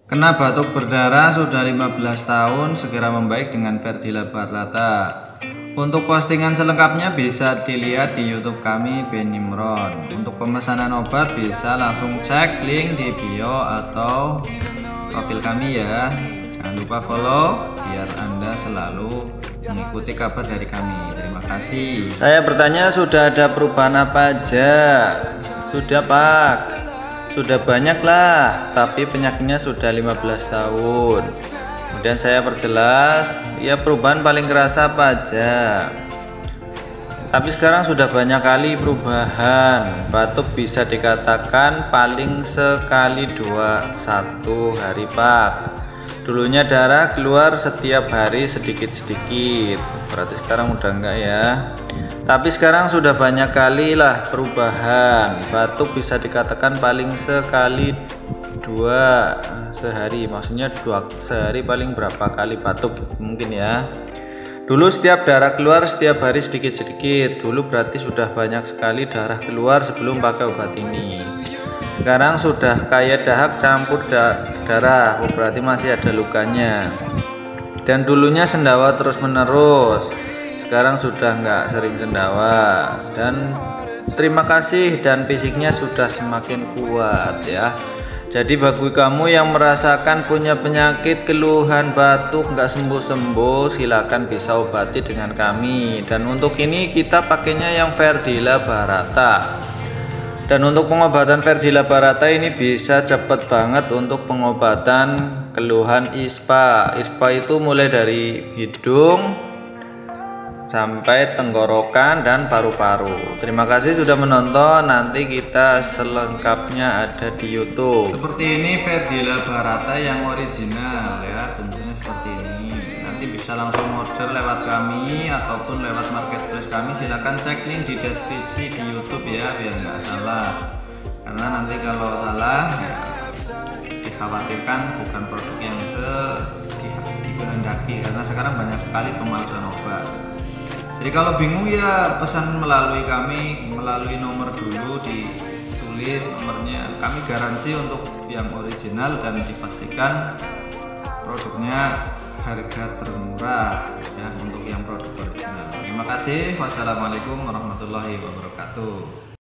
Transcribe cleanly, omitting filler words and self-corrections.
Kena batuk berdarah sudah 15 tahun, segera membaik dengan Ferdila Barata. Untuk postingan selengkapnya bisa dilihat di YouTube kami Benimron. Untuk pemesanan obat bisa langsung cek link di bio atau profil kami ya. Jangan lupa follow biar Anda selalu mengikuti kabar dari kami. Terima kasih. Saya bertanya, sudah ada perubahan apa aja? Sudah Pak, sudah banyak lah, tapi penyakitnya sudah 15 tahun. Kemudian saya perjelas, ya perubahan paling kerasa apa aja. Tapi sekarang sudah banyak kali perubahan. Batuk bisa dikatakan paling sekali 21 hari Pak. Dulunya darah keluar setiap hari sedikit-sedikit, berarti sekarang udah enggak ya. Tapi sekarang sudah banyak kali lah perubahan. Batuk bisa dikatakan paling sekali 2 sehari, maksudnya sehari paling berapa kali batuk mungkin ya. Dulu setiap darah keluar setiap hari sedikit-sedikit. Dulu berarti sudah banyak sekali darah keluar sebelum pakai obat ini. Sekarang sudah kayak dahak campur darah, berarti masih ada lukanya. Dan dulunya sendawa terus menerus, sekarang sudah nggak sering sendawa. Dan terima kasih, dan fisiknya sudah semakin kuat ya. Jadi bagi kamu yang merasakan punya penyakit keluhan batuk nggak sembuh-sembuh, silakan bisa obati dengan kami. Dan untuk ini kita pakainya yang Ferdila Barata. Dan untuk pengobatan Ferdila Barata ini bisa cepet banget untuk pengobatan keluhan ISPA. ISPA itu mulai dari hidung sampai tenggorokan dan paru-paru. Terima kasih sudah menonton. Nanti kita selengkapnya ada di YouTube. Seperti ini Ferdila Barata yang original ya, bentuknya seperti ini. Nanti bisa langsung order lewat kami ataupun lewat marketplace kami. Silakan cek link di deskripsi di YouTube ya, biar nggak salah. Karena nanti kalau salah ya, dikhawatirkan bukan produk yang dikehendaki, karena sekarang banyak sekali pemalsuan obat. Jadi kalau bingung ya pesan melalui kami, melalui nomor dulu, ditulis nomornya. Kami garansi untuk yang original dan dipastikan produknya harga termurah ya untuk yang produk original. Terima kasih. Wassalamualaikum warahmatullahi wabarakatuh.